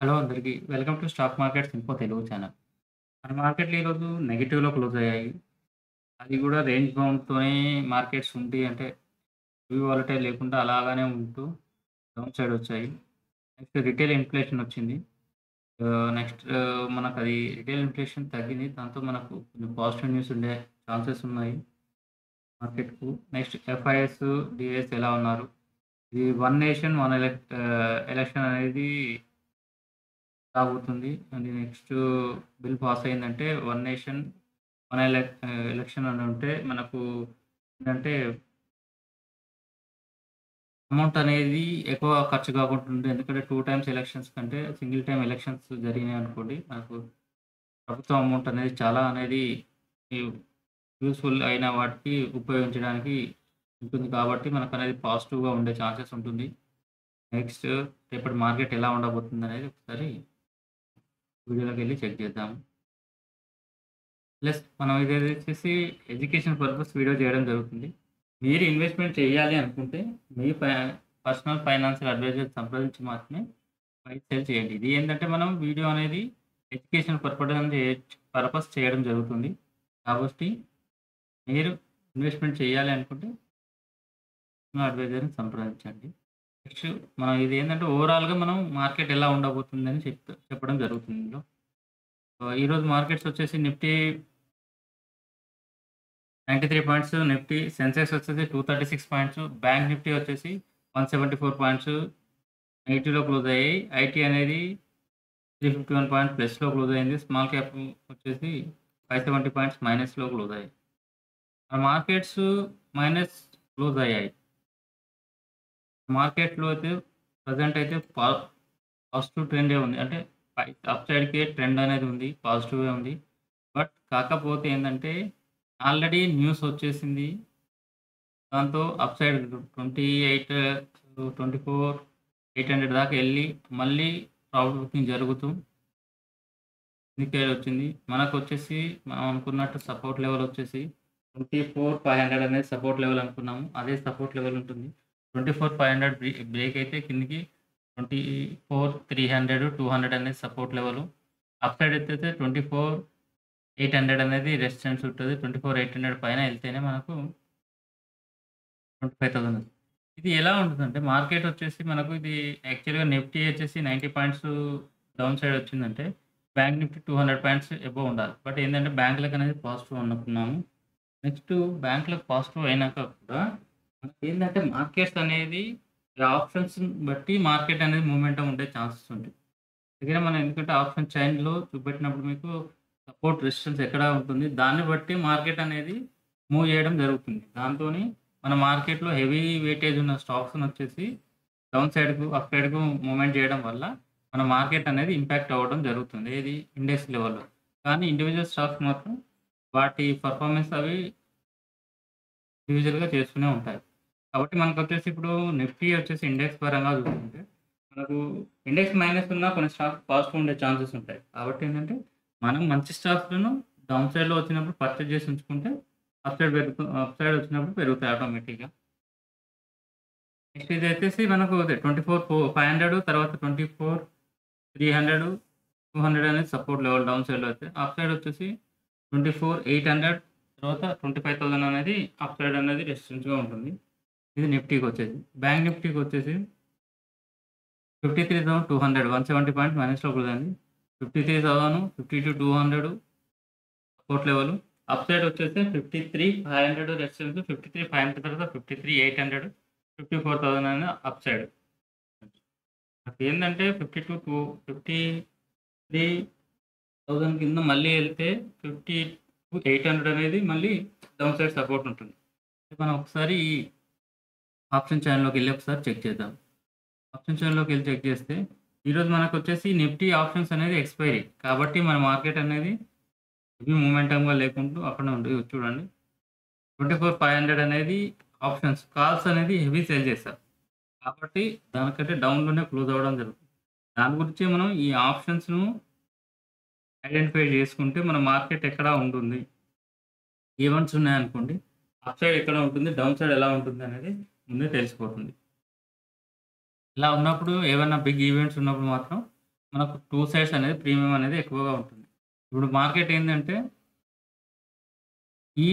Hello అందరికి. Welcome to stock markets info Telugu channel. మన మార్కెట్‌లు ఈరోజు నెగెటివ్‌లో క్లోజ్ అయ్యాయి. అది కూడా రేంజ్ బౌండ్‌తోనే మార్కెట్స్ ఉండి అంటే హెవీ వాలటైల్ లేకుండా అలాగానే ఉంటూ డౌన్ సైడ్ వచ్చాయి. నెక్స్ట్ రిటైల్ ఇన్ఫ్లేషన్ వచ్చింది. నెక్స్ట్ మనకది రిటైల్ ఇన్ఫ్లేషన్ తగ్గింది. దాంతో మనకు కొంచెం పాజిటివ్ న్యూస్ ఉండే ఛాన్సెస్ ఉన్నాయి మార్కెట్‌కు. నెక్స్ట్ ఎఫ్ఐఎస్, డిఐఎస్ ఎలా ఉన్నారు? ఇది వన్ నేషన్ వన్ ఎలక్షన్ అనేది రాబోతుంది. అండ్ నెక్స్ట్ బిల్ పాస్ అయిందంటే వన్ నేషన్ ఎలక్షన్ అని ఉంటే మనకు ఏంటంటే అమౌంట్ అనేది ఎక్కువ ఖర్చు కాకుండా ఉంటుంది. ఎందుకంటే 2 టైమ్స్ ఎలక్షన్స్ కంటే సింగిల్ టైమ్ ఎలక్షన్స్ జరిగినాయనుకోండి మనకు ప్రభుత్వం అమౌంట్ అనేది చాలా అనేది ఈ యూజ్‌ఫుల్ అయిన వాటికి ఉపయోగించడానికి ఉంటుంది కాబట్టి మనకనేది పాజిటివ్‌గా ఉండే ఛాన్సెస్ ఉంటుంది. నెక్స్ట్ రేపటి మార్కెట్ ఎలా ఉండబోతుందనేది ఒకసారి వీడియోలోకెళ్ళి చెక్ చేద్దాం. ప్లస్ మనం ఇదొచ్చేసి ఎడ్యుకేషన్ పర్పస్ వీడియో చేయడం జరుగుతుంది. మీరు ఇన్వెస్ట్‌మెంట్ చేయాలి అనుకుంటే మీ పర్సనల్ ఫైనాన్షియల్ అడ్వైజర్ సంప్రదించి మాత్రమే బై, సెల్ చేయండి. ఇది ఏందంటే మనం వీడియో అనేది ఎడ్యుకేషన్ పర్పస్ చేయడం జరుగుతుంది. కాబట్టి మీరు ఇన్వెస్ట్‌మెంట్ చేయాలి అనుకుంటే పర్సనల్ అడ్వైజర్‌ని సంప్రదించండి. నెక్స్ట్ మనం ఇదేందంటే ఓవరాల్‌గా మనం మార్కెట్ ఎలా ఉండబోతుందని చెప్పడం జరుగుతుంది ఇందులో. ఈరోజు మార్కెట్స్ వచ్చేసి నిఫ్టీ 93 పాయింట్స్, నిఫ్టీ సెన్సెక్స్ వచ్చేసి 236 పాయింట్స్, బ్యాంక్ నిఫ్టీ వచ్చేసి 174 పాయింట్స్ నెగెటివ్‌లో క్లోజ్ అయ్యాయి. ఐటీ అనేది 351 పాయింట్స్ ప్లస్‌లో క్లోజ్ అయింది. స్మాల్ క్యాప్ వచ్చేసి 570 పాయింట్స్ మైనస్‌లో క్లోజ్ అయ్యాయి. ఆ మార్కెట్స్ మైనస్ క్లోజ్ అయ్యాయి. మార్కెట్‌లో అయితే ప్రెజెంట్ అయితే పాజిటివ్ ట్రెండే ఉంది. అంటే అప్ సైడ్‌కే ట్రెండ్ అనేది ఉంది. పాజిటివే ఉంది. బట్ కాకపోతే ఏందంటే ఆల్రెడీ న్యూస్ వచ్చేసింది. దాంతో అప్ సైడ్ 28 24 800 దాకా ఎళ్లి మళ్ళీ ప్రాఫిట్ బుకింగ్ జరుగుతూ ఇండికేటర్ వచ్చింది. మనకొచ్చేసి మనం అనుకున్నట్టు సపోర్ట్ లెవెల్ వచ్చేసి 24,500 అనేది సపోర్ట్ లెవెల్ అనుకున్నాము. అదే సపోర్ట్ లెవెల్ ఉంటుంది. 24,500 బ్రేక్ అయితే కిందకి 24,300, 200 అనేది సపోర్ట్ లెవెలు. అప్ సైడ్ ఎత్తైతే 24,800 అనేది రెసిస్టెన్స్ ఉంటది. 24,800 పైన ఎళ్తేనే మనకు 25,000 ఇది ఎలా ఉంటదంటే మార్కెట్ వచ్చేసి మనకు ఇది యాక్చువల్‌గా నిఫ్టీ వచ్చేసి 90 పాయింట్స్ డౌన్ సైడ్ వచ్చిందంటే బ్యాంక్ నిఫ్టీ 200 పాయింట్స్ అబోవ్ ఉండాలి. బట్ ఏందంటే బ్యాంక్‌లకనేది పాజిటివ్ అనుకున్నాము. నెక్స్ట్ బ్యాంక్‌లకు పాజిటివ్ అయినాక కూడా మనకేందంటే మార్కెట్స్ అనేది ఆప్షన్స్‌ని బట్టి మార్కెట్ అనేది మొమెంటమ్ ఉండే ఛాన్సెస్ ఉంటాయి. దగ్గర మనం ఎందుకంటే ఆప్షన్ చైన్‌లో చూపెట్టినప్పుడు మీకు సపోర్ట్, రెసిస్టెన్స్ ఎక్కడ ఉంటుంది. దాన్ని బట్టి మార్కెట్ అనేది మూవ్ చేయడం జరుగుతుంది. దాంతోని మన మార్కెట్‌లో హెవీ వెయిటేజ్ ఉన్న స్టాక్స్‌నొచ్చేసి డౌన్ సైడ్‌కు, అప్ సైడ్‌కు మూవ్‌మెంట్ చేయడం వల్ల మన మార్కెట్ అనేది ఇంపాక్ట్ అవ్వడం జరుగుతుంది. ఏది ఇండెక్స్ లెవెల్‌లో. కానీ ఇండివిడ్యువల్ స్టాక్స్ మాత్రం వాటి పెర్ఫార్మన్స్ అవి ఇండివిడ్యువల్‌గా చేస్తూనే ఉంటాయి. కాబట్టి మనకొచ్చేసి ఇప్పుడు నిఫ్టీ వచ్చేసి ఇండెక్స్ పరంగా చూసుకుంటే మనకు ఇండెక్స్ మైనస్ ఉన్నా కొన్ని స్టాక్స్ పాజిటివ్ ఉండే ఛాన్సెస్ ఉంటాయి. కాబట్టి ఏంటంటే మనం మంచి స్టాక్స్‌లను డౌన్ సైడ్‌లో వచ్చినప్పుడు పర్చేజ్ చేసి ఉంచుకుంటే అప్ సైడ్ వచ్చినప్పుడు పెరుగుతాయి ఆటోమేటిక్‌గా. నెక్స్ట్ ఇదొచ్చేసి మనకు అదే 24,500 తర్వాత 24,300, 200 అనేది సపోర్ట్ లెవెల్ డౌన్ సైడ్‌లో అయితే. అప్ సైడ్ వచ్చేసి 24,800 తర్వాత 25,000 అనేది అప్ సైడ్ అనేది రెసిస్టెన్స్‌గా ఉంటుంది. ఇది నిఫ్టీకొచ్చేసి. బ్యాంక్ నిఫ్టీకొచ్చేసి 53,200 170 పాయింట్స్ మైనస్‌లో క్లోజ్ అయింది. 53,000, 52,200 సపోర్ట్ లెవెల్. అప్ సైడ్ వచ్చేసి 53,500 రెసిస్టెన్స్, 53,500 తర్వాత 53,800, 54,000 అనేది అప్ సైడ్. నాకేందంటే 53,000 కింద మళ్ళీ ఎళ్తే 52,800 అనేది మళ్ళీ డౌన్ సైడ్ సపోర్ట్ ఉంటుంది. మనం ఒకసారి ఈ ఆప్షన్ చైన్‌లోకెళ్ళి ఒకసారి చెక్ చేద్దాం. ఆప్షన్ చైన్‌లోకెళ్ళి చెక్ చేస్తే ఈరోజు మనకొచ్చేసి నిఫ్టీ ఆప్షన్స్ అనేది ఎక్స్‌పైరీ. కాబట్టి మన మార్కెట్ అనేది హెవీ మొమెంటమ్‌గా లేకుంటూ అక్కడనే ఉంది. ఇగో చూడండి. 24,500 అనేది ఆప్షన్స్. కాల్స్ అనేది హెవీ సేల్ చేశారు. కాబట్టి దానికంటే డౌన్‌లోనే క్లోజ్ అవ్వడం జరుగుతుంది. దాని గురించే మనం ఈ ఆప్షన్స్‌ను ఐడెంటిఫై చేసుకుంటే మన మార్కెట్ ఎక్కడ ఉంటుంది. ఈవెంట్స్ ఉన్నాయనుకోండి. అప్ సైడ్ ఎక్కడ ఉంటుంది, డౌన్ సైడ్ ఎలా ఉంటుంది అనేది ముందే తెలిసిపోతుంది. ఇలా ఉన్నప్పుడు ఏవన్నా బిగ్ ఈవెంట్స్ ఉన్నప్పుడు మాత్రం మనకు 2 సైడ్స్ అనేది ప్రీమియం అనేది ఎక్కువగా ఉంటుంది. ఇప్పుడు మార్కెట్ ఏందంటే ఈ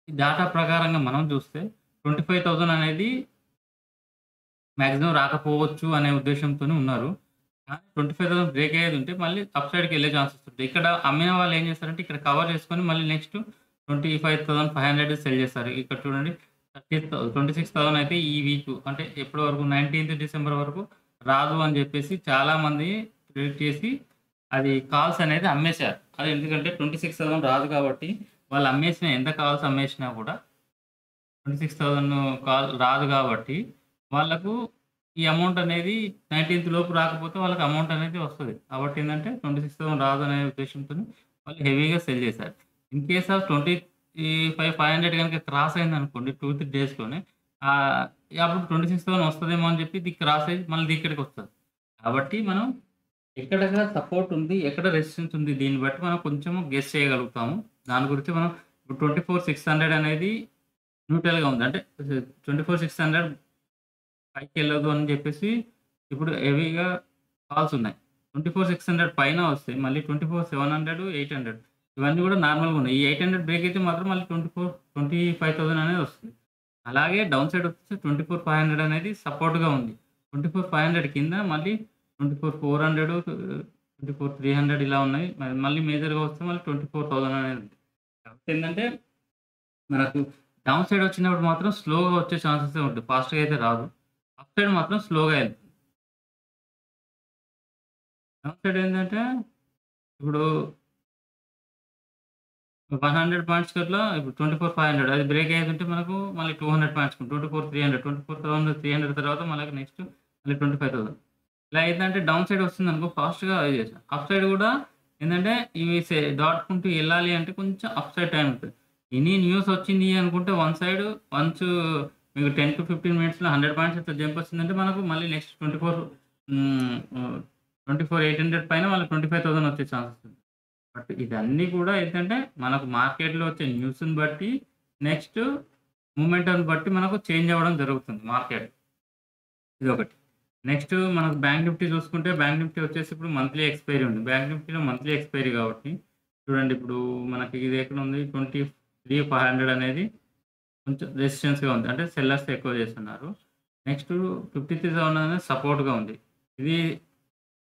డేటా ప్రకారంగా మనం చూస్తే 25,000 అనేది మాక్సిమం రాకపోవచ్చు అనే ఉద్దేశ్యంతోనే ఉన్నారు. కానీ 25,000 బ్రేక్ అయ్యేదుంటే మళ్ళీ అప్ సైడ్‌కెళ్ళే ఛాన్సెస్ ఉంటాయి. ఇక్కడ అమ్మిన వాళ్ళు ఏం చేస్తారంటే ఇక్కడ కవర్ చేసుకొని మళ్ళీ నెక్స్ట్ 25,500 సెల్ చేస్తారు. ఇక్కడ చూడండి 26,000 అయితే ఈ వీక్ అంటే ఎప్పటి వరకు 19థ్ డిసెంబర్ వరకు రాదు అని చెప్పేసి చాలామంది ప్రిడిక్ట్ చేసి అది కాల్స్ అనేది అమ్మేశారు. అది ఎందుకంటే 26,000 రాదు కాబట్టి వాళ్ళు అమ్మేసిన ఎంత కాల్స్ అమ్మేసినా కూడా 26,000 కాల్ రాదు కాబట్టి వాళ్ళకు ఈ అమౌంట్ అనేది 19థ్ లోపు రాకపోతే వాళ్ళకి అమౌంట్ అనేది వస్తది. కాబట్టి ఏందంటే 26,000 రాదు అనే ఉద్దేశ్యంతోని వాళ్ళు హెవీగా సెల్ చేశారు. ఇన్ కేస్ ఆఫ్ 25,500 గనుక క్రాస్ అయిందనుకోండి 2, 3 డేస్‌లోనే అప్పుడు 26,000 వస్తదేమో అని చెప్పి ఇది క్రాస్ అయ్యి మళ్ళీ ఇక్కడికొస్తది. కాబట్టి మనం ఎక్కడ సపోర్ట్ ఉంది, ఎక్కడ రెసిస్టెన్స్ ఉంది దీన్ని బట్టి మనం కొంచెం గెస్ చేయగలుగుతాము. దాని గురించి మనం ఇప్పుడు 24,600 అనేది న్యూట్రల్‌గా ఉంది. అంటే 24,600 పైకెళ్ళదు అని చెప్పేసి ఇప్పుడు హెవీగా కాల్స్ ఉన్నాయి. 24,600 పైన వస్తే మళ్ళీ 24,700, 800 ఇవన్నీ కూడా నార్మల్‌గా ఉన్నాయి. ఈ 800 బ్రేక్ అయితే మాత్రం మళ్ళీ 25,000 అనేది వస్తుంది. అలాగే డౌన్ సైడ్ వచ్చేసి 24,500 అనేది సపోర్ట్‌గా ఉంది. 24,500 కింద మళ్ళీ 24,400, 24,300 ఇలా ఉన్నాయి. మళ్ళీ మేజర్‌గా వస్తే మళ్ళీ 24,000 అనేది ఉంది. కాకపోతే ఏందంటే మనకు డౌన్ సైడ్ వచ్చినప్పుడు మాత్రం స్లోగా వచ్చే ఛాన్సెసే ఉంటాయి. ఫాస్ట్‌గా అయితే రాదు. అప్ సైడ్ మాత్రం స్లోగా ఎళ్తుంది. డౌన్ సైడ్ ఏందంటే ఇప్పుడు 100 పాయింట్స్‌కి అట్లా ఇప్పుడు 24,500 అది బ్రేక్ అయ్యేదుంటే మనకు మళ్ళీ 200 పాయింట్స్ 24,300, 24,300 తర్వాత మళ్ళీ నెక్స్ట్ మళ్ళీ 25,000 ఇలా ఏందంటే డౌన్ సైడ్ వస్తుందనుకో ఫాస్ట్‌గా ఇది చేస్తాం. అప్ సైడ్ కూడా ఏందంటే ఇవి దాటుకుంటూ ఎళ్ళాలి అంటే కొంచెం అప్ సైడ్ టైం ఉంటది. ఎనీ న్యూస్ వచ్చింది అనుకుంటే వన్ సైడ్ వన్స్ మీకు 10-15 మినిట్స్‌లో 100 పాయింట్స్ ఇట్లా జంప్ వచ్చిందంటే మనకు మళ్ళీ నెక్స్ట్ 24,800 పైన మళ్ళీ 25,000 వచ్చే ఛాన్సెస్ ఉంది. బట్ ఇదన్నీ కూడా ఏంటంటే మనకు మార్కెట్‌లో వచ్చే న్యూస్‌ని బట్టి నెక్స్ట్ మొమెంటమ్‌ని బట్టి మనకు చేంజ్ అవ్వడం జరుగుతుంది మార్కెట్. ఇదొకటి. నెక్స్ట్ మనకు బ్యాంక్ నిఫ్టీ చూసుకుంటే బ్యాంక్ నిఫ్టీ వచ్చేసి ఇప్పుడు మంత్లీ ఎక్స్‌పైరీ ఉంది. బ్యాంక్ నిఫ్టీలో మంత్లీ ఎక్స్‌పైరీ కాబట్టి చూడండి ఇప్పుడు మనకి ఇది ఎక్కడుంది 23,500 అనేది కొంచెం రెసిస్టెన్స్‌గా ఉంది. అంటే సెల్లర్స్ ఎక్కువ చేస్తున్నారు. నెక్స్ట్ 53,700 అనేది సపోర్ట్‌గా ఉంది. ఇది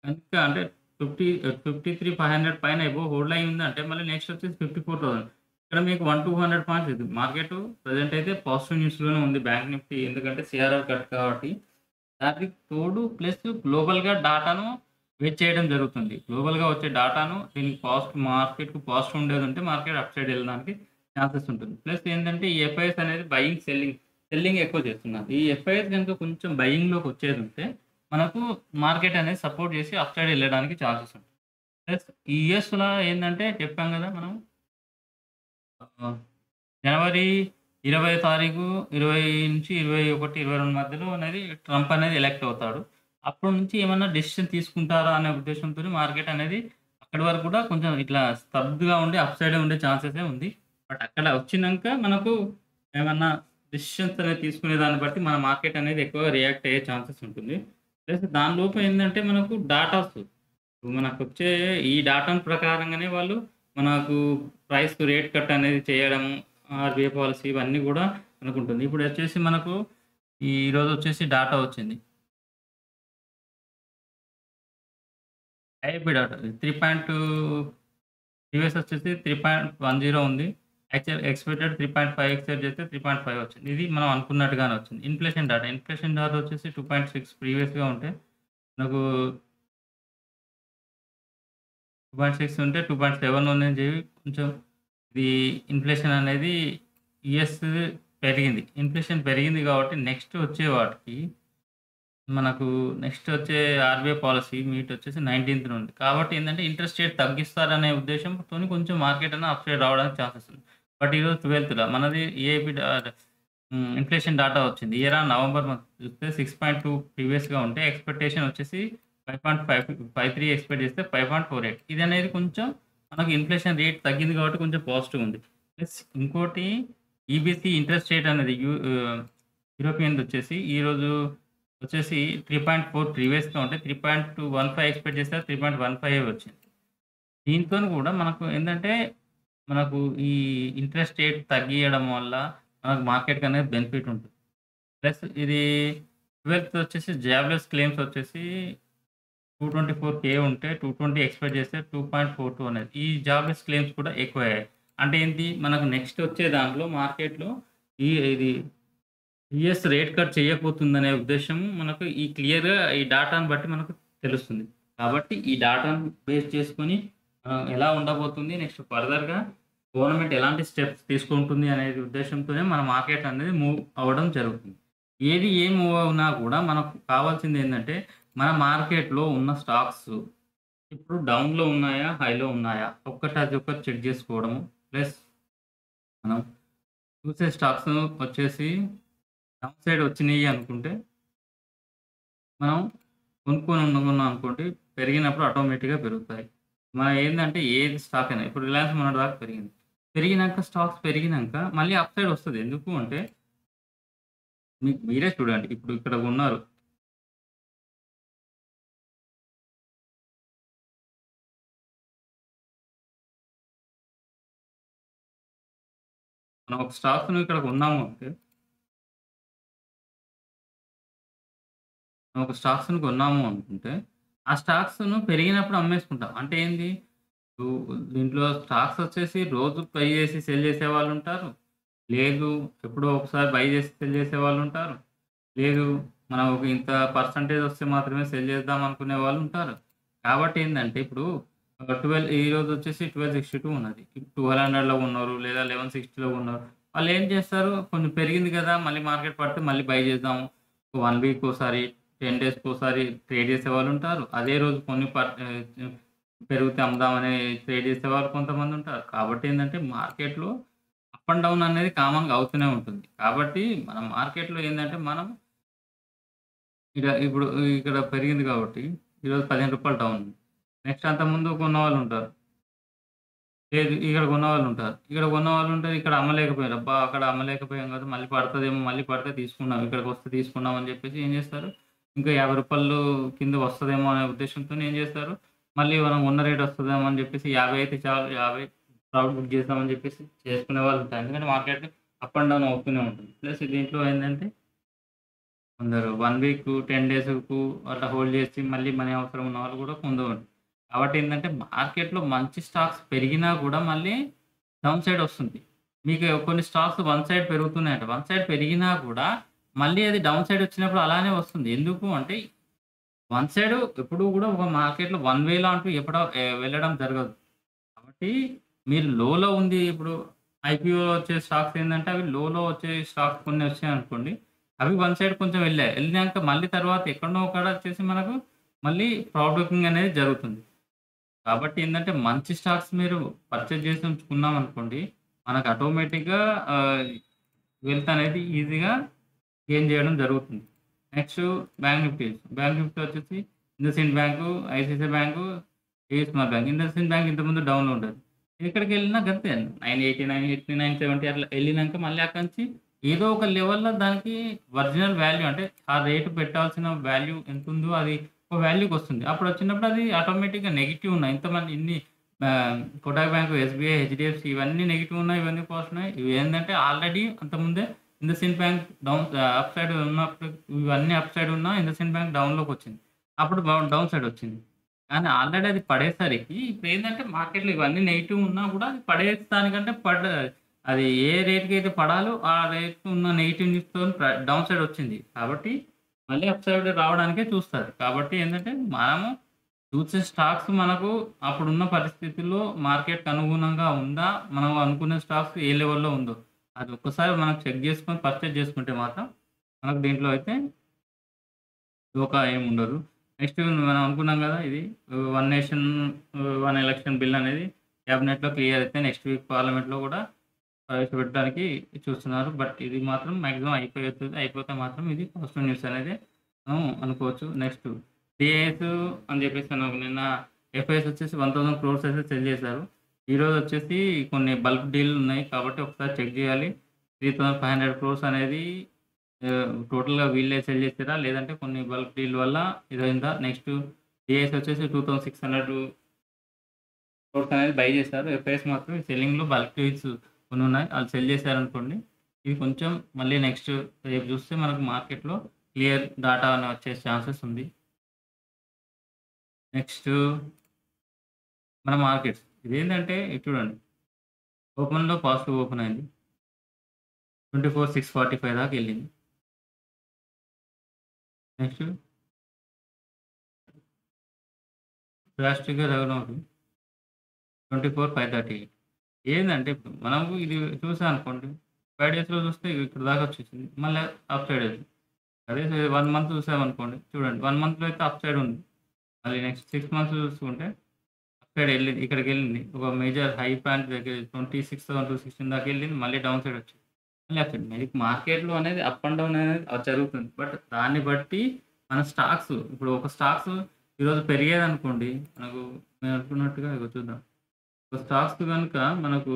కనుక అంటే 53,500 పైన అబోవ్ హోల్డ్ అయ్యి ఉందంటే మళ్ళీ నెక్స్ట్ వచ్చేసి 54,000 ఇక్కడ మీకు 100-200 పాయింట్స్ ఇది. మార్కెట్ ప్రెజెంట్ అయితే పాజిటివ్ న్యూస్‌లోనే ఉంది బ్యాంక్ నిఫ్టీ ఎందుకంటే సీఆర్ఆర్ కట్ కాబట్టి. దానికి తోడు ప్లస్ గ్లోబల్‌గా డాటాను వెయిట్ చేయడం జరుగుతుంది. గ్లోబల్‌గా వచ్చే డాటాను దీనికి మార్కెట్‌కి పాజిటివ్ ఉండేదుంటే మార్కెట్ అప్ సైడ్ వెళ్ళడానికి ఛాన్సెస్ ఉంటుంది. ప్లస్ ఏందంటే ఈ ఎఫ్ఐఎస్ అనేది సెల్లింగ్ ఎక్కువ చేస్తున్నారు. ఈ ఎఫ్ఐఎస్ గనుక కొంచెం బయింగ్‌లోకి వచ్చేదుంటే మనకు మార్కెట్ అనేది సపోర్ట్ చేసి అప్ సైడ్ వెళ్ళడానికి ఛాన్సెస్ ఉంటాయి. ప్లస్ ఈ యూఎస్‌లో ఏందంటే చెప్పాం కదా మనం జనవరి 20 తారీఖు 20-21, 22 మధ్యలో అనేది ట్రంప్ అనేది ఎలక్ట్ అవుతాడు. అప్పటి నుంచి ఏమన్నా డెసిషన్ తీసుకుంటారా అనే ఉద్దేశంతోని మార్కెట్ అనేది అక్కడి వరకు కూడా కొంచెం ఇట్లా స్తబ్దుగా ఉండి అప్ సైడే ఉండే ఛాన్సెసే ఉంది. బట్ అక్కడ వచ్చినంక మనకు ఏమన్నా డెసిషన్స్ అనేది తీసుకునే దాన్ని బట్టి మన మార్కెట్ అనేది ఎక్కువగా రియాక్ట్ అయ్యే ఛాన్సెస్ ఉంటుంది. ప్లస్ దానిలోపు ఏందంటే మనకు డాటాస్ మనకొచ్చే ఈ డాటాను ప్రకారంగానే వాళ్ళు మనకు ప్రైస్‌కి రేట్ కట్ అనేది చేయడము, ఆర్‌బీఐ పాలసీ ఇవన్నీ గూడా మనకుంటుంది. ఇప్పుడు వచ్చేసి మనకు ఈరోజు వచ్చేసి డాటా వచ్చింది. IIP data 3. ప్రీవియస్ వచ్చేసి 3.10 ఉంది. ఎక్స్‌పెక్టెడ్ 3.5 ఎక్స్‌పెక్ట్ చేస్తే 3.5 వచ్చింది. ఇది మనం అనుకున్నట్టుగానే వచ్చింది. ఇన్‌ఫ్లేషన్ డాటా వచ్చేసి 2.6 ప్రీవియస్‌గా ఉంటే మనకు 2.6 ఉంటే 2.7 అనేది కొంచెం ఇది ఇన్‌ఫ్లేషన్ అనేది యూఎస్ పెరిగింది. ఇన్‌ఫ్లేషన్ పెరిగింది కాబట్టి నెక్స్ట్ వచ్చే వాటికి మనకు నెక్స్ట్ వచ్చే ఆర్‌బీఐ పాలసీ మీట్ వచ్చేసి 19థ్ నుండి. కాబట్టి ఏందంటే ఇంట్రెస్ట్ రేట్ తగ్గిస్తారనే ఉద్దేశంతోని కొంచెం మార్కెట్ అనేది అప్ సైడ్ రావడానికి ఛాన్సెస్ ఉంది. బట్ ఈరోజు 12థ్‌లో మనది ఏఐపీ ఇన్‌ఫ్లేషన్ డాటా వచ్చింది. ఇయర్ ఆన్ నవంబర్ మంత్ చూస్తే 6.2 ప్రీవియస్‌గా ఉంటే ఎక్స్‌పెక్టేషన్ వచ్చేసి 5.53 ఎక్స్‌పెక్ట్ చేస్తే 5.48 ఇది అనేది కొంచెం మనకు ఇన్‌ఫ్లేషన్ రేట్ తగ్గింది కాబట్టి కొంచెం పాజిటివ్ ఉంది. ప్లస్ ఇంకోటి ఈబీసీ ఇంట్రెస్ట్ రేట్ అనేది యూరోపియన్‌ది వచ్చేసి ఈరోజు వచ్చేసి 3.4 ప్రీవియస్‌గా ఉంటే 3.15 ఎక్స్‌పెక్ట్ చేస్తే 3.15 వచ్చింది. దీనితోని కూడా మనకు ఏందంటే, మనకు ఈ ఇంట్రెస్ట్ రేట్ తగ్గియడం వల్ల మనకు మార్కెట్‌కనేది బెనిఫిట్ ఉంటుంది. ప్లస్ ఇది 12థ్ వచ్చేసి జాబ్‌లెస్ క్లెయిమ్స్ వచ్చేసి 224,000 ఉంటే 220 ఎక్స్‌పెక్ట్ చేస్తే 2.42 అనేది. ఈ జాబ్‌లెస్ క్లెయిమ్స్ కూడా ఎక్కువయ్యాయి. అంటే ఏంటి? మనకు నెక్స్ట్ వచ్చే దాంట్లో మార్కెట్‌లో ఇది యూఎస్ రేట్ కట్ చేయకపోతుందనే ఉద్దేశ్యం మనకు ఈ క్లియర్‌గా ఈ డాటాను బట్టి మనకు తెలుస్తుంది. కాబట్టి ఈ డాటాను బేస్ చేసుకొని ఎలా ఉండబోతుంది, నెక్స్ట్ ఫర్దర్‌గా గవర్నమెంట్ ఎలాంటి స్టెప్స్ తీసుకుంటుంది అనే ఉద్దేశ్యంతోనే మన మార్కెట్ అనేది మూవ్ అవ్వడం జరుగుతుంది. ఏది మూవ్ అవునా కూడా మనకు కావాల్సిందేందంటే, మన మార్కెట్‌లో ఉన్న స్టాక్స్ ఇప్పుడు డౌన్‌లో ఉన్నాయా? హైలో ఉన్నాయా? అదొక్కటి చెక్ చేసుకోవడము. ప్లస్ మనం చూసే స్టాక్స్ వచ్చేసి డౌన్ సైడ్ వచ్చినియి అనుకుంటే, మనం కొనుక్కున్నాం అనుకోండి, పెరిగినప్పుడు ఆటోమేటిక్‌గా పెరుగుతాయి. మనం ఏందంటే ఏది స్టాక్ అయినా ఇప్పుడు రిలయన్స్ మొన్నటి దాకా పెరిగింది. పెరిగినాక స్టాక్స్ పెరిగినంక మళ్ళీ అప్ సైడ్ వస్తది. ఎందుకు అంటే మీరే చూడండి. ఇప్పుడు ఇక్కడ ఉన్నారు. మనం ఒక స్టాక్స్‌ని ఇక్కడ కొన్నాము అంటే, మనం ఒక స్టాక్స్‌ని కొన్నాము అనుకుంటే, ఆ స్టాక్స్‌ను పెరిగినప్పుడు అమ్మేసుకుంటాం. అంటే ఏంది? ఇప్పుడు దీంట్లో స్టాక్స్ వచ్చేసి రోజు బై చేసి సెల్ చేసేవాళ్ళుంటారు. లేదు ఎప్పుడో ఒకసారి బై చేసి సెల్ చేసేవాళ్ళుంటారు. లేదు మనం ఒక ఇంత పర్సెంటేజ్ వస్తే మాత్రమే సెల్ చేద్దాం అనుకునే వాళ్ళుంటారు. కాబట్టి ఏందంటే ఇప్పుడు 12 ఈరోజొచ్చేసి 1262 ఉన్నది. 1200లో ఉన్నోరు లేదా 1160లో ఉన్నోరు. వాళ్ళేం చేస్తారు కొంచెం పెరిగింది కదా! మళ్ళీ మార్కెట్ పడితే మళ్ళీ బై చేద్దాము. 1 వీక్‌కోసారి, 10 డేస్‌కోసారి ట్రేడ్ చేసేవాళ్ళుంటారు. అదే రోజు పెరిగితే అమ్ముదామని ట్రేడ్ చేసేవాళ్ళు కొంతమందుంటారు. కాబట్టి ఏందంటే మార్కెట్‌లో అప్ అండ్ డౌన్ అనేది కామన్‌గా అవుతూనే ఉంటుంది. కాబట్టి మన మార్కెట్‌లో ఏందంటే మనం ఇప్పుడు ఇక్కడ పెరిగింది కాబట్టి ఈరోజు రూ. 15 డౌన్ ఉంది. నెక్స్ట్ అంతకుముందు కొన్నవాళ్ళుంటారు. లేదు ఇక్కడ కొన్నవాళ్ళుంటారు. ఇక్కడ కొన్నవాళ్ళుంటారు. ఇక్కడ అమ్మలేకపోయారు. అబ్బా! అక్కడ అమ్మలేకపోయాం కదా! మళ్ళీ పడతదేమో, మళ్ళీ పడితే తీసుకుందాం. ఇక్కడికొస్తే తీసుకుందాం అని చెప్పేసి ఏం చేస్తారు? ఇంకా రూ. 50 కింద వస్తదేమో అనే ఉద్దేశ్యంతోని ఏం చేస్తారు? మళ్ళీ మనం ఉన్న రేట్ వస్తదేమో అని చెప్పేసి 50 అయితే చాలు 50 ప్రాఫిట్ బుక్ చేద్దామని చెప్పేసి చేసుకునే వాళ్ళుంటారు. ఎందుకంటే మార్కెట్ అప్ అండ్ డౌన్ అవుతూనే ఉంటుంది. ప్లస్ దీంట్లో ఏందంటే కొందరు 1 వీక్, 10 డేస్‌కు అట్లా హోల్డ్ చేసి మళ్ళీ మనీ అవసరం ఉన్న వాళ్ళు కూడా కొందరు. కాబట్టి ఏందంటే మార్కెట్‌లో మంచి స్టాక్స్ పెరిగినా కూడా మళ్ళీ డౌన్ సైడ్ వస్తుంది. మీకు కొన్ని స్టాక్స్ వన్ సైడ్ పెరుగుతున్నాయంట. వన్ సైడ్ పెరిగినా కూడా మళ్ళీ అది డౌన్ సైడ్ వచ్చినప్పుడు అలానే వస్తుంది. ఎందుకు అంటే వన్ సైడ్ ఎప్పుడు కూడా ఒక మార్కెట్‌లో వన్ వేలో అంటూ ఎప్పుడో వెళ్ళడం జరగదు. కాబట్టి మీరు లోలో ఉంది ఇప్పుడు ఐపీఓలో వచ్చే స్టాక్స్ ఏందంటే అవి లోలో వచ్చే స్టాక్స్ కొన్ని వచ్చాయనుకోండి. అవి వన్ సైడ్ కొంచెం వెళ్ళాయి. ఎళ్ళినాక మళ్ళీ తర్వాత ఎక్కడనో ఒక కాడ వచ్చేసి మనకు మళ్ళీ ప్రాఫిట్ బుకింగ్ అనేది జరుగుతుంది. కాబట్టి ఏందంటే మంచి స్టాక్స్ మీరు పర్చేజ్ చేసి ఉంచుకున్నామనుకోండి. మనకు ఆటోమేటిక్‌గా ఆహ్, వెల్త్ అనేది ఈజీగా గెయిన్ చేయడం జరుగుతుంది. Next bank Nifty. Bank Nifty వచ్చేసి IndusInd bank, ICICI bank, AS small bank. IndusInd bank ఇంతకుముందు డౌన్‌లో ఉండేది. ఎక్కడికెళ్ళినా గంతే 980, 980, 970 అట్లా ఎళ్ళినంక మళ్ళీ అక్కడి నుంచి ఏదో ఒక లెవెల్‌లో దానికి ఒరిజినల్ వాల్యూ అంటే ఆ రేట్ పెట్టాల్సిన వాల్యూ ఎంతుందో అది ఒక వాల్యూకొస్తుంది. అప్పుడొచ్చినప్పుడు అది ఆటోమేటిక్‌గా నెగెటివ్ ఉన్నాయి. ఇంతమంది ఇన్ని కోటక్ బ్యాంకు, ఎస్‌బీఐ, హెచ్‌డీఎఫ్‌సీ ఇవన్నీ నెగెటివ్ ఉన్నాయి. ఇవన్నీ పాజిటివ్ ఉన్నాయి. ఇవేందంటే ఆల్రెడీ అంతకుముందే ఇండస్ఇండ్ బ్యాంక్ అప్ సైడ్ ఉన్నప్పుడు ఇవన్నీ అప్ సైడ్ ఉన్నా ఇండస్ఇండ్ బ్యాంక్ డౌన్‌లోకొచ్చింది. అప్పుడు డౌన్ సైడ్ వచ్చింది. కానీ ఆల్రెడీ అది పడేసరికి ఇప్పుడేందంటే మార్కెట్‌లో ఇవన్నీ నెగెటివ్ ఉన్నా గూడా అది పడేదానికంటే అది ఏ రేట్‌కైతే పడాలో ఆ రేట్ ఉన్న నెగెటివ్ న్యూస్‌తోని డౌన్ సైడ్ వచ్చింది. కాబట్టి మళ్ళీ అప్ సైడ్ రావడానికే చూస్తది. కాబట్టి ఏందంటే మనము చూసే స్టాక్స్ మనకు అప్పుడున్న పరిస్థితుల్లో మార్కెట్‌కి అనుగుణంగా ఉందా? మనం అనుకునే స్టాక్స్ ఏ లెవెల్‌లో ఉందో అది ఒక్కసారి మనం చెక్ చేసుకొని పర్చేజ్ చేసుకుంటే మాత్రం మనకు దీంట్లో అయితే ధోకా ఏముండదు. నెక్స్ట్ మనం అనుకున్నాం గదా! ఇది one nation, one election bill అనేది క్యాబినెట్‌లో క్లియర్ అయితే నెక్స్ట్ వీక్ పార్లమెంట్‌లో గూడా ప్రవేశపెట్టడానికి చూస్తున్నారు. బట్ ఇది మాత్రం మాక్సిమం అయిపోతది. అయిపోతే మాత్రం ఇది పాజిటివ్ న్యూస్ అనేది మనం అనుకోవచ్చు. నెక్స్ట్ డిఐఎస్ అని జెప్పేసి నిన్న ఎఫ్ఐఎస్ వచ్చేసి 1000 క్రోర్స్ అయితే సెల్ చేశారు. ఈరోజు వచ్చేసి కొన్ని బల్క్ డీల్‌లు ఉన్నాయి. కాబట్టి ఒకసారి చెక్ జేయాలి. 3500 క్రోర్స్ అనేది టోటల్‌గా వీళ్ళే సెల్ చేసిర్రా? లేదంటే కొన్ని బల్క్ డీల్ వల్ల ఇదయిందా? నెక్స్ట్ డిఐఎస్ వచ్చేసి 2600 క్రోర్స్ అనేది బై చేశారు. ఎఫ్ఐఎస్ మాత్రం సెల్లింగ్‌లో బల్క్ డీల్స్ కొన్నున్నాయి. ఆళ్ళు సెల్ చేశారనుకోండి. ఇది కొంచెం మళ్ళీ నెక్స్ట్ రేపు చూస్తే మనకు మార్కెట్‌లో క్లియర్ డాటా అని వచ్చే ఛాన్సెస్ ఉంది. నెక్స్ట్ మన మార్కెట్స్. ఇదేంటంటే ఇది చూడండి. ఓపెన్‌లో పాజిటివ్ ఓపెన్ అయింది. 24,645 దాకా ఎళ్ళింది. నెక్స్ట్ డ్రాస్టిక్‌గా డౌన్ అవుతుంది. 24,538 ఏందంటే ఇప్పుడు మనము ఇది చూసామనుకోండి. 5 డేస్‌లో చూస్తే ఇక్కడ దాకా వచ్చేసింది. మళ్ళా అప్ సైడ్ ఎళ్ళింది. అదే 1 మంత్ చూసామనుకోండి. చూడండి 1 మంత్‌లో అయితే అప్ సైడ్ ఉంది. మళ్ళీ నెక్స్ట్ 6 మంత్స్ చూసుకుంటే అప్ సైడ్ ఎళ్ళింది. ఇక్కడికెళ్ళింది. ఒక మేజర్ హై పాయింట్ దగ్గర 26,216 దాకా ఎళ్ళింది. మళ్ళీ డౌన్ సైడ్ వచ్చింది. మళ్ళీ అప్ సైడ్. మీకు మార్కెట్‌లో అనేది అప్ అండ్ డౌన్ అనేది జరుగుతుంది. బట్ దాన్ని బట్టి మన స్టాక్స్ ఇప్పుడు ఒక స్టాక్స్ ఈరోజు పెరిగేదనుకోండి. మనకు నేను అనుకున్నట్టుగా ఇగో చూద్దాం. ఒక స్టాక్స్ గనుక మనకు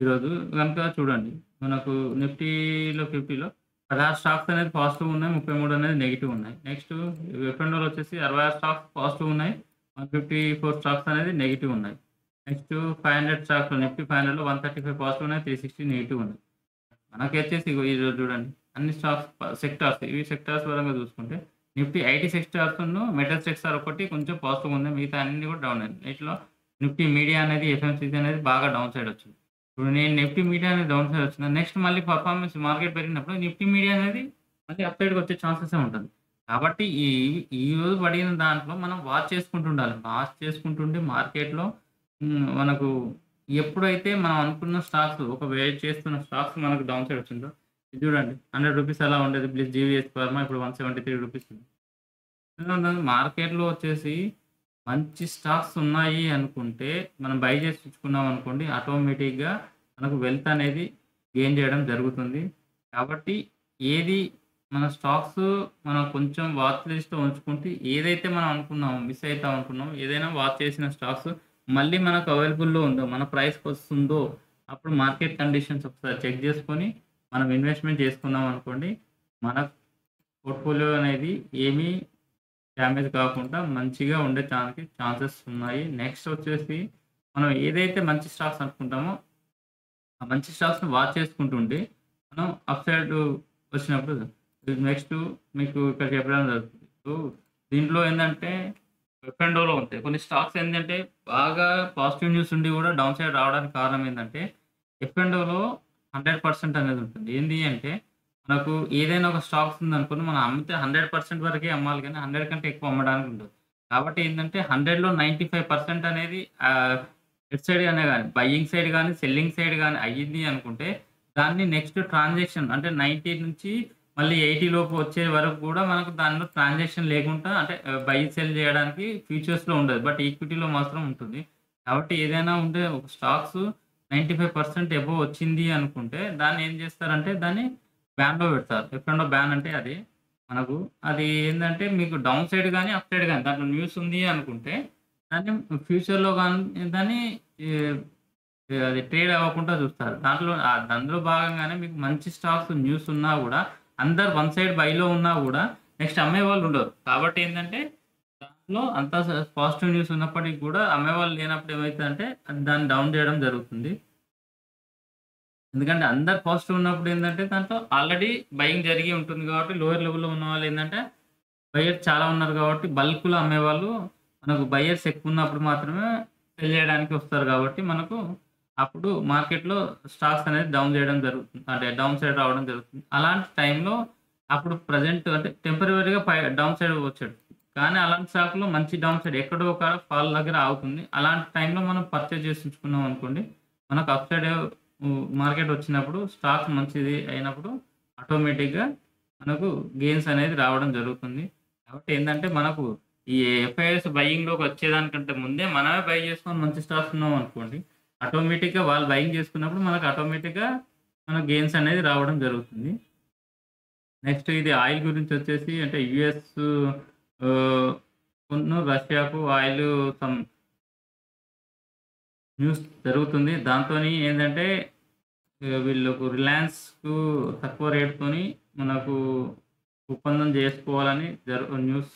ఈరోజు గనుక చూడండి. మనకు నిఫ్టీలో, 50లో 16 స్టాక్స్ అనేది పాజిటివ్ ఉన్నాయి. 33 అనేది నెగెటివ్ ఉన్నాయి. నెక్స్ట్ ఎఫ్&ఓలో వచ్చేసి 66 స్టాక్స్ పాజిటివ్ ఉన్నాయి. 154 స్టాక్స్ అనేది నెగెటివ్ ఉన్నాయి. నెక్స్ట్ 500 స్టాక్స్‌లో నిఫ్టీ 500లో 135 పాజిటివ్ ఉన్నాయి. 360 నెగెటివ్ ఉన్నాయి. మనకొచ్చేసి ఇగో ఈరోజు చూడండి. అన్ని స్టాక్స్ సెక్టార్స్ ఇవి సెక్టార్స్ పరంగా చూసుకుంటే నిఫ్టీ ఐటీ సెక్టార్స్‌ను మెటల్ సెక్టార్ ఒకటి కొంచెం పాజిటివ్‌గా ఉంది. మిగతా అన్నీ కూడా డౌన్ అయింది. వీటిలో నిఫ్టీ మీడియా అనేది ఎఫ్ఎంసీజీ అనేది బాగా డౌన్ సైడ్ వచ్చింది. ఇప్పుడు నేను నిఫ్టీ మీడియా అనేది డౌన్ సైడ్ వచ్చిన నెక్స్ట్ మళ్ళీ పర్ఫార్మెన్స్ మార్కెట్ పెరిగినప్పుడు నిఫ్టీ మీడియా అనేది మళ్ళీ అప్ సైడ్‌కి వచ్చే ఛాన్సెసే ఉంటుంది. కాబట్టి ఈరోజు పడిన దాంట్లో మనం వాచ్ చేసుకుంటూ ఉండాలి. వాచ్ చేసుకుంటుంటే మార్కెట్‌లో మనకు ఎప్పుడైతే మనం అనుకున్న స్టాక్స్ ఒక వెయిట్ చేస్తున్న స్టాక్స్ మనకు డౌన్ సైడ్ వచ్చిందో ఇది చూడండి. రూ. 100 అలా ఉండేది. ప్లస్ జీవీఎస్ ఫార్మా ఇప్పుడు రూ. 173 ఉంది. మార్కెట్‌లో వచ్చేసి మంచి స్టాక్స్ ఉన్నాయి అనుకుంటే, మనం బై చేసి ఉంచుకున్నాం అనుకోండి, ఆటోమేటిక్‌గా మనకు వెల్త్ అనేది గెయిన్ చేయడం జరుగుతుంది. కాబట్టి ఏది మన స్టాక్స్ మనం కొంచెం వాచ్ లిస్ట్‌లో ఉంచుకుంటే, ఏదైతే మనం అనుకున్నామో, మిస్ అయితాం అనుకున్నామో, ఏదైనా వాచ్ చేసిన స్టాక్స్ మళ్ళీ మనకు అవైలబుల్‌లో ఉందో, మన ప్రైస్‌కొస్తుందో, అప్పుడు మార్కెట్ కండిషన్స్ ఒకసారి చెక్ చేసుకొని, మనం ఇన్వెస్ట్‌మెంట్ చేసుకున్నాం అనుకోండి, మన పోర్ట్‌ఫోలియో అనేది ఏమీ డ్యామేజ్ కాకుండా మంచిగా ఉండే ఛాన్సెస్ ఉన్నాయి. నెక్స్ట్ వచ్చేసి మనం ఏదైతే మంచి స్టాక్స్ అనుకుంటామో, ఆ మంచి స్టాక్స్‌ని వాచ్ చేసుకుంటూ ఉంటే, మనం అప్ సైడ్ వచ్చినప్పుడు నెక్స్ట్ మీకు ఇక్కడ చెప్పడం జరుగుతుంది. సో, దీంట్లో ఏందంటే అప్ అండ్ డౌన్‌లో ఉంటాయి. కొన్ని స్టాక్స్ ఏందంటే బాగా పాజిటివ్ న్యూస్ ఉండి కూడా డౌన్ సైడ్ రావడానికి కారణం ఏందంటే, ఎఫ్ అండ్ ఓలో 100% అనేది ఉంటుంది. ఏంది అంటే మనకు ఏదైనా ఒక స్టాక్స్ ఉందనుకోండి మనం అమ్మితే 100% వరకే అమ్మాలి గానీ 100 కంటే ఎక్కువ అమ్మడానికి ఉండదు. కాబట్టి ఏందంటే 100లో 95% అనేది ఎటు సైడ్ అయినా గాని బయింగ్ సైడ్ గాని, సెల్లింగ్ సైడ్ గాని అయ్యింది అనుకుంటే దాన్ని నెక్స్ట్ ట్రాన్సాక్షన్ అంటే 90 నుంచి మళ్ళీ 80 లోపు వచ్చే వరకు కూడా మనకు దానిలో ట్రాన్సాక్షన్ లేకుండా అంటే బై, సెల్ చేయడానికి ఫ్యూచర్స్‌లో ఉండదు. బట్ ఈక్విటీలో మాత్రం ఉంటుంది. కాబట్టి ఏదైనా ఉంటే ఒక స్టాక్స్ 95% అబోవ్ వచ్చింది అనుకుంటే దాన్ని ఏం చేస్తారంటే దాన్ని బ్యాన్‌లో పెడతారు. ఎఫ్ అండ్ ఓ బ్యాన్ అంటే అది. మనకు అది ఏందంటే మీకు డౌన్ సైడ్ గాని, అప్ సైడ్ గాని దాంట్లో న్యూస్ ఉంది అనుకుంటే దాన్ని ఫ్యూచర్‌లో గాని దాన్ని ఈ అది ట్రేడ్ అవ్వకుండా చూస్తారు. అందులో భాగంగానే మీకు మంచి స్టాక్స్ న్యూస్ ఉన్నా గూడా అందరూ వన్ సైడ్ బైలో ఉన్నా గూడా నెక్స్ట్ అమ్మేవాళ్ళు ఉండరు. కాబట్టి ఏందంటే దాంట్లో అంతా పాజిటివ్ న్యూస్ ఉన్నప్పటికి కూడా అమ్మేవాళ్ళు లేనప్పుడు ఏమైతదంటే దాన్ని డౌన్ చేయడం జరుగుతుంది. ఎందుకంటే అందరు పాజిటివ్ ఉన్నప్పుడు ఏందంటే దాంట్లో ఆల్రెడీ బయింగ్ జరిగి ఉంటుంది కాబట్టి లోయర్ లెవెల్‌లో ఉన్నవాళ్ళు ఏందంటే బయర్స్ చాలా ఉన్నారు కాబట్టి బల్క్‌లో అమ్మేవాళ్ళు మనకు బయర్స్ ఎక్కువున్నప్పుడు మాత్రమే సెల్ చేయడానికి వస్తారు కాబట్టి మనకు అప్పుడు మార్కెట్‌లో స్టాక్స్ అనేది డౌన్ చేయడం జరుగుతుంది. అంటే డౌన్ సైడ్ రావడం జరుగుతుంది. అలాంటి టైంలో అప్పుడు ప్రెజెంట్ అంటే టెంపరరీగా డౌన్ సైడ్ వచ్చాడు. కానీ అలాంటి స్టాక్‌లో మంచి డౌన్ సైడ్ ఎక్కడో ఒక ఫాల్ దగ్గర ఆగుతుంది. అలాంటి టైంలో మనం పర్చేజ్ చేసి ఉంచుకున్నాం అనుకోండి. మనకు అప్ సైడ్ మార్కెట్ వచ్చినప్పుడు స్టాక్ మంచిది అయినప్పుడు ఆటోమేటిక్‌గా మనకు గెయిన్స్ అనేది రావడం జరుగుతుంది. కాబట్టి ఏందంటే మనకు ఈ ఎఫ్ఐఎస్ బయింగ్‌లోకి వచ్చేదానికంటే ముందే మనమే బై చేసుకొని మంచి స్టాక్స్ ఉన్నామనుకోండి. ఆటోమేటిక్‌గా వాళ్ళు బయింగ్ చేసుకున్నప్పుడు మనకు ఆటోమేటిక్‌గా మనకు గెయిన్స్ అనేది రావడం జరుగుతుంది. నెక్స్ట్ ఇది ఆయిల్ గురించొచ్చేసి అంటే యూఎస్ ఆహ్, రష్యాకు ఆయిలు న్యూస్ జరుగుతుంది. దాంతోని ఏందంటే వీళ్ళకు రిలయన్స్‌కు తక్కువ రేట్‌తోని మనకు ఒప్పందం జేసుకోవాలని న్యూస్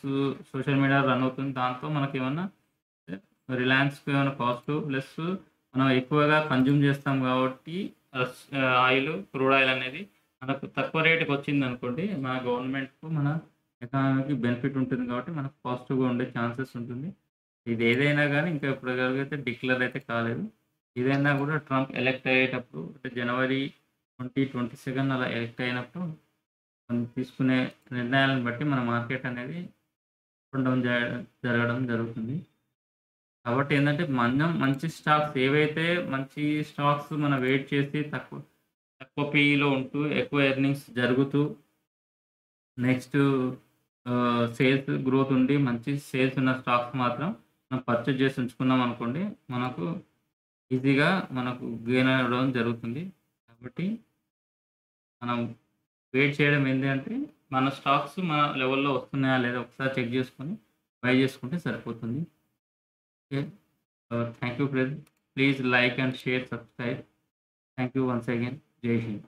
సోషల్ మీడియాలో రన్ అవుతుంది. దాంతో మనకేమన్నా రిలయన్స్‌కి ఏమైనా పాజిటివ్ ప్లస్ మనం ఎక్కువగా కన్జ్యూమ్ చేస్తాం కాబట్టి ఆయిల్, క్రూడ్ ఆయిల్ అనేది మనకు తక్కువ రేట్‌కొచ్చిందనుకోండి, మన గవర్నమెంట్‌కు, మన ఎకానమీకి బెనిఫిట్ ఉంటుంది కాబట్టి మనకు పాజిటివ్‌గా ఉండే ఛాన్సెస్ ఉంటుంది. ఇది ఏదైనా గానీ ఇంకా ఇప్పటివరకైతే డిక్లేర్ అయితే కాలేదు. ఏదైనా గూడా ట్రంప్ ఎలక్ట్ అయ్యేటప్పుడు అంటే జనవరి 2022 అలా ఎలక్ట్ అయినప్పుడు మనం తీసుకునే నిర్ణయాలను బట్టి మన మార్కెట్ అనేది అప్ అండ్ డౌన్ జరగడం జరుగుతుంది. కాబట్టి ఏందంటే మనం మంచి స్టాక్స్ ఏవైతే మంచి స్టాక్స్ మనం వెయిట్ చేసి తక్కువ తక్కువ పీఈలో ఉంటూ ఎక్కువ ఎర్నింగ్స్ జరుగుతూ నెక్స్ట్ సేల్స్ గ్రోత్ ఉండి మంచి సేల్స్ ఉన్న స్టాక్స్ మాత్రం మనం పర్చేజ్ చేసి ఉంచుకున్నాం అనుకోండి, మనకు ఈజీగా మనకు గెయిన్ అవ్వడం జరుగుతుంది. కాబట్టి మనం వెయిట్ చేయడం ఏంది అంటే, మన స్టాక్స్ మన లెవెల్‌లో వస్తున్నాయా లేదా ఒకసారి చెక్ చేసుకొని బై చేసుకుంటే సరిపోతుంది. Okay. Thank you friend. Please like and share, subscribe. Thank you once again. జై హింద్.